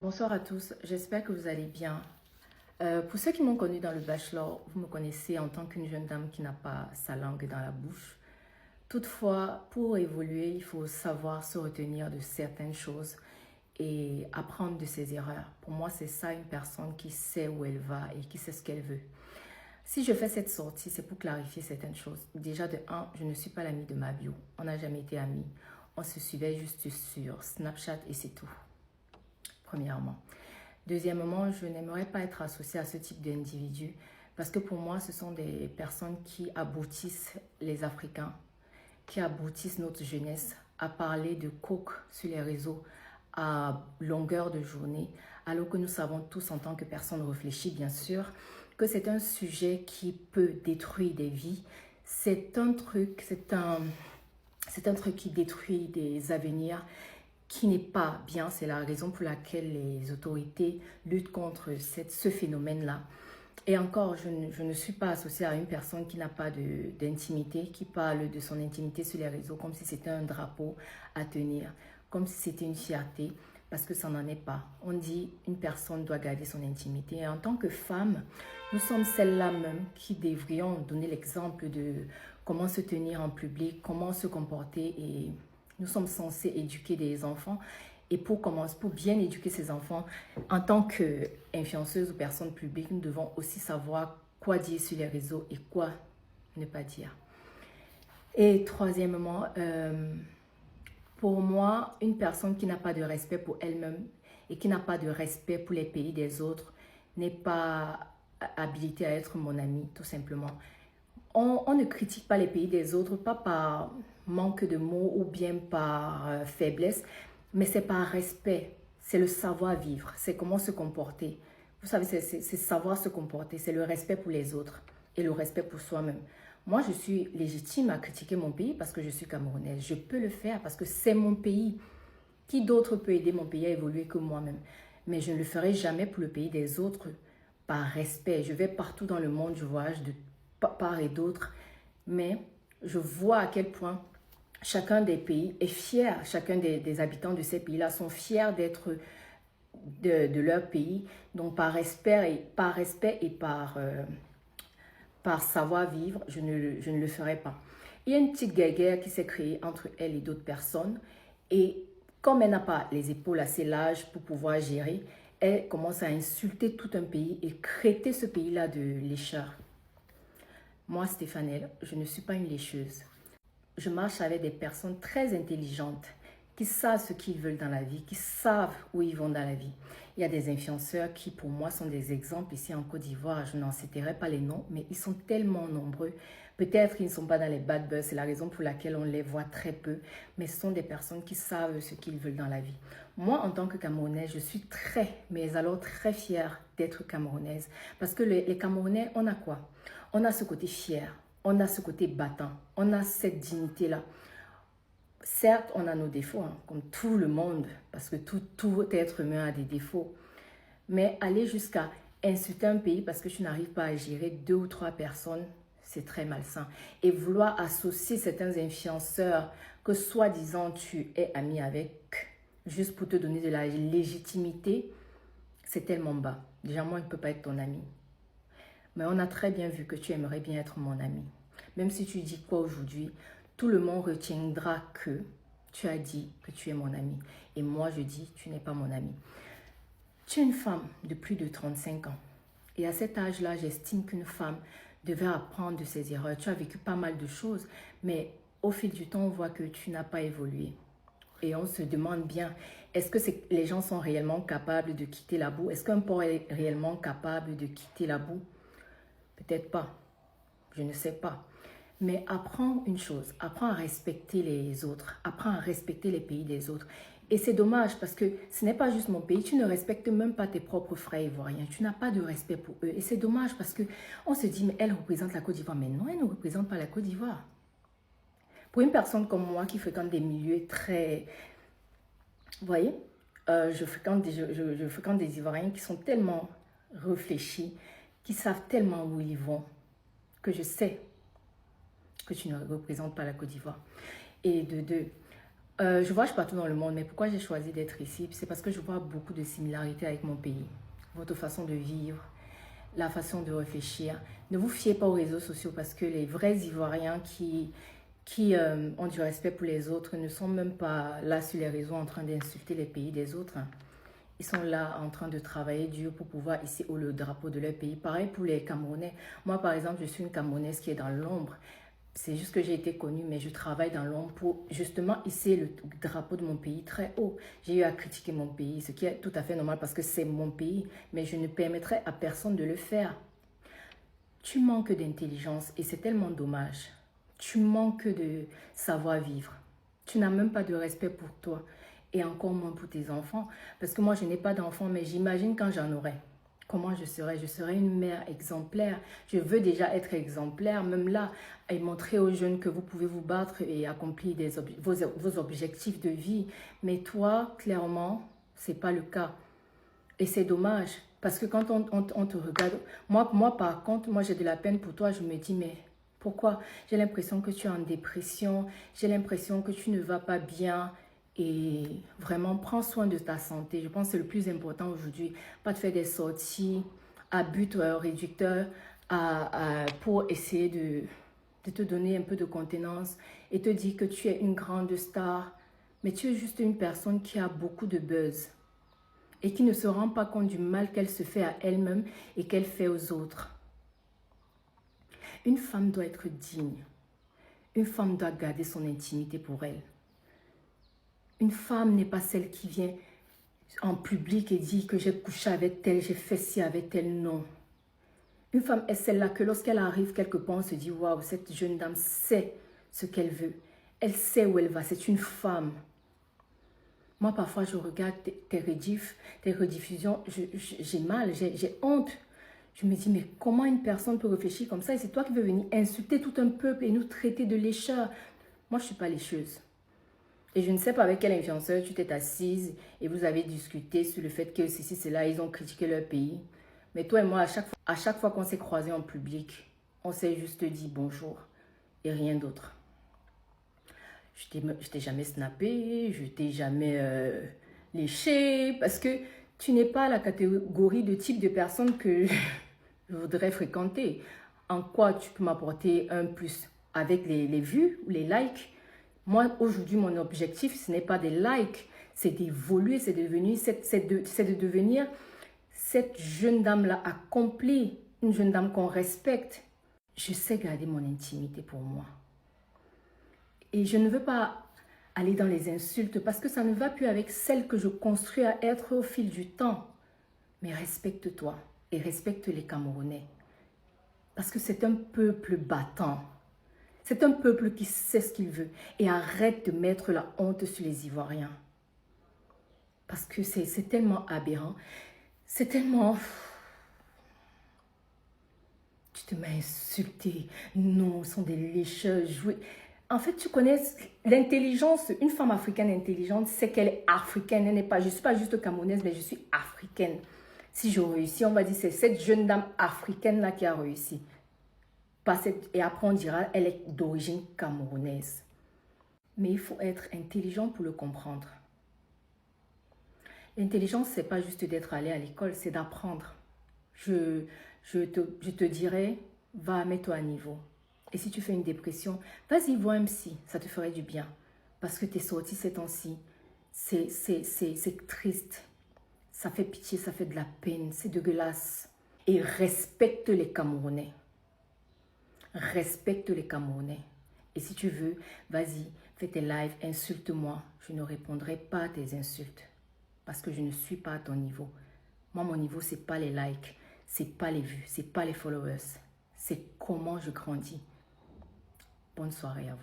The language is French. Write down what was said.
Bonsoir à tous, j'espère que vous allez bien. Pour ceux qui m'ont connue dans le bachelor, vous me connaissez en tant qu'une jeune dame qui n'a pas sa langue dans la bouche. Toutefois, pour évoluer, il faut savoir se retenir de certaines choses et apprendre de ses erreurs. Pour moi, c'est ça une personne qui sait où elle va et qui sait ce qu'elle veut. Si je fais cette sortie, c'est pour clarifier certaines choses. Déjà, de un, je ne suis pas l'amie de ma bio. On n'a jamais été amis. On se suivait juste sur Snapchat et c'est tout, premièrement. Deuxièmement, je n'aimerais pas être associée à ce type d'individus parce que pour moi, ce sont des personnes qui aboutissent les Africains, qui aboutissent notre jeunesse à parler de coke sur les réseaux à longueur de journée, alors que nous savons tous en tant que personnes réfléchies, bien sûr, que c'est un sujet qui peut détruire des vies. C'est un truc qui détruit des avenirs qui n'est pas bien. C'est la raison pour laquelle les autorités luttent contre ce phénomène-là. Et encore, je ne suis pas associée à une personne qui n'a pas d'intimité, qui parle de son intimité sur les réseaux comme si c'était un drapeau à tenir, comme si c'était une fierté, parce que ça n'en est pas. On dit une personne doit garder son intimité. Et en tant que femme, nous sommes celles-là même qui devrions donner l'exemple de comment se tenir en public, comment se comporter. Et nous sommes censés éduquer des enfants. Et pour bien éduquer ces enfants, en tant qu'influenceuse ou personne publique, nous devons aussi savoir quoi dire sur les réseaux et quoi ne pas dire. Et troisièmement, pour moi, une personne qui n'a pas de respect pour elle-même et qui n'a pas de respect pour les pays des autres n'est pas habilitée à être mon amie, tout simplement. On ne critique pas les pays des autres, pas par manque de mots ou bien par faiblesse, mais c'est par respect, c'est le savoir-vivre, c'est comment se comporter. Vous savez, c'est savoir se comporter, c'est le respect pour les autres et le respect pour soi-même. Moi, je suis légitime à critiquer mon pays parce que je suis camerounaise. Je peux le faire parce que c'est mon pays. Qui d'autre peut aider mon pays à évoluer que moi-même? Mais je ne le ferai jamais pour le pays des autres par respect. Je vais partout dans le monde, je voyage de part et d'autre, mais je vois à quel point chacun des pays est fier, chacun des habitants de ces pays-là sont fiers d'être de leur pays. Donc par respect et par savoir-vivre, je ne le ferai pas. Il y a une petite guerre qui s'est créée entre elle et d'autres personnes. Et comme elle n'a pas les épaules assez larges pour pouvoir gérer, elle commence à insulter tout un pays et traiter ce pays-là de lécheur. Moi, Stéphanelle, je ne suis pas une lécheuse. Je marche avec des personnes très intelligentes qui savent ce qu'ils veulent dans la vie, qui savent où ils vont dans la vie. Il y a des influenceurs qui, pour moi, sont des exemples ici en Côte d'Ivoire. Je n'en citerai pas les noms, mais ils sont tellement nombreux. Peut-être qu'ils ne sont pas dans les bad buzz, c'est la raison pour laquelle on les voit très peu, mais ce sont des personnes qui savent ce qu'ils veulent dans la vie. Moi, en tant que Camerounaise, je suis mais alors très fière d'être Camerounaise. Parce que les Camerounais, on a quoi? On a ce côté fier, on a ce côté battant, on a cette dignité-là. Certes, on a nos défauts, hein, comme tout le monde, parce que tout être humain a des défauts. Mais aller jusqu'à insulter un pays parce que tu n'arrives pas à gérer 2 ou 3 personnes, c'est très malsain. Et vouloir associer certains influenceurs que soi-disant tu es ami avec, juste pour te donner de la légitimité, c'est tellement bas. Déjà, moi, je ne peux pas être ton ami. Mais on a très bien vu que tu aimerais bien être mon ami. Même si tu dis quoi aujourd'hui, tout le monde retiendra que tu as dit que tu es mon ami. Et moi, je dis, tu n'es pas mon ami. Tu es une femme de plus de 35 ans. Et à cet âge-là, j'estime qu'une femme devait apprendre de ses erreurs. Tu as vécu pas mal de choses, mais au fil du temps, on voit que tu n'as pas évolué. Et on se demande bien, est-ce que les gens sont réellement capables de quitter la boue? Est-ce qu'un porc est réellement capable de quitter la boue? Peut-être pas, je ne sais pas. Mais apprends une chose, apprends à respecter les autres, apprends à respecter les pays des autres. Et c'est dommage parce que ce n'est pas juste mon pays, tu ne respectes même pas tes propres frères ivoiriens, tu n'as pas de respect pour eux. Et c'est dommage parce qu'on se dit, mais elle représente la Côte d'Ivoire. Mais non, elle ne représente pas la Côte d'Ivoire. Pour une personne comme moi qui fréquente des milieux très... Vous voyez, je fréquente des Ivoiriens qui sont tellement réfléchis, qui savent tellement où ils vont, que je sais que tu ne représentes pas la Côte d'Ivoire. Et de deux, Je voyage partout dans le monde, mais pourquoi j'ai choisi d'être ici? C'est parce que je vois beaucoup de similarités avec mon pays. Votre façon de vivre, la façon de réfléchir. Ne vous fiez pas aux réseaux sociaux parce que les vrais Ivoiriens qui ont du respect pour les autres ne sont même pas là sur les réseaux en train d'insulter les pays des autres. Ils sont là en train de travailler dur pour pouvoir hisser haut le drapeau de leur pays. Pareil pour les Camerounais. Moi, par exemple, je suis une Camerounaise qui est dans l'ombre. C'est juste que j'ai été connue, mais je travaille dans l'ombre pour justement hisser le drapeau de mon pays très haut. J'ai eu à critiquer mon pays, ce qui est tout à fait normal parce que c'est mon pays, mais je ne permettrai à personne de le faire. Tu manques d'intelligence et c'est tellement dommage. Tu manques de savoir-vivre. Tu n'as même pas de respect pour toi et encore moins pour tes enfants. Parce que moi, je n'ai pas d'enfants, mais j'imagine quand j'en aurai. Comment je serai? Je serai une mère exemplaire. Je veux déjà être exemplaire, même là, et montrer aux jeunes que vous pouvez vous battre et accomplir vos objectifs de vie. Mais toi, clairement, ce n'est pas le cas. Et c'est dommage, parce que quand on te regarde, moi par contre, moi j'ai de la peine pour toi, je me dis, mais pourquoi? J'ai l'impression que tu es en dépression, j'ai l'impression que tu ne vas pas bien, et vraiment, prends soin de ta santé. Je pense que c'est le plus important aujourd'hui, pas de faire des sorties à but réducteur pour essayer de te donner un peu de contenance et te dire que tu es une grande star, mais tu es juste une personne qui a beaucoup de buzz et qui ne se rend pas compte du mal qu'elle se fait à elle-même et qu'elle fait aux autres. Une femme doit être digne. Une femme doit garder son intimité pour elle. Une femme n'est pas celle qui vient en public et dit que j'ai couché avec elle, j'ai fait ci avec elle. Non. Une femme est celle-là que lorsqu'elle arrive quelque part, on se dit, waouh, cette jeune dame sait ce qu'elle veut. Elle sait où elle va. C'est une femme. Moi, parfois, je regarde tes rediffusions, j'ai mal, j'ai honte. Je me dis, mais comment une personne peut réfléchir comme ça? Et c'est toi qui veux venir insulter tout un peuple et nous traiter de lécheurs. Moi, je ne suis pas lécheuse. Et je ne sais pas avec quel influenceur tu t'es assise et vous avez discuté sur le fait que ceci, cela, ils ont critiqué leur pays. Mais toi et moi, à chaque fois qu'on s'est croisés en public, on s'est juste dit bonjour et rien d'autre. Je t'ai jamais snappé, je t'ai jamais léché, parce que tu n'es pas la catégorie de type de personne que je voudrais fréquenter. En quoi tu peux m'apporter un plus? Avec les vues ou les likes? Moi, aujourd'hui, mon objectif, ce n'est pas des likes, c'est d'évoluer, c'est de devenir cette jeune dame-là accomplie, une jeune dame qu'on respecte. Je sais garder mon intimité pour moi. Et je ne veux pas aller dans les insultes parce que ça ne va plus avec celle que je construis à être au fil du temps. Mais respecte-toi et respecte les Camerounais. Parce que c'est un peuple battant. C'est un peuple qui sait ce qu'il veut. Et arrête de mettre la honte sur les Ivoiriens. Parce que c'est tellement aberrant. C'est tellement... Tu te mets insulté. Non, ce sont des lécheurs joués. En fait, tu connais l'intelligence. Une femme africaine intelligente, c'est qu'elle est africaine. Elle n'est pas, je ne suis pas juste camerounaise, mais je suis africaine. Si je réussis, on va dire c'est cette jeune dame africaine-là qui a réussi. Et après, on dira elle est d'origine camerounaise. Mais il faut être intelligent pour le comprendre. L'intelligence, ce n'est pas juste d'être allé à l'école, c'est d'apprendre. Je te dirais, va, mets-toi à niveau. Et si tu fais une dépression, vas-y, vois un psy, ça te ferait du bien. Parce que tes sorties ces temps-ci, c'est triste. Ça fait pitié, ça fait de la peine, c'est dégueulasse. Et respecte les Camerounais. Respecte les Camerounais. Et si tu veux, vas-y, fais tes lives, insulte-moi. Je ne répondrai pas à tes insultes. Parce que je ne suis pas à ton niveau. Moi, mon niveau, ce n'est pas les likes, ce n'est pas les vues, ce n'est pas les followers. C'est comment je grandis. Bonne soirée à vous.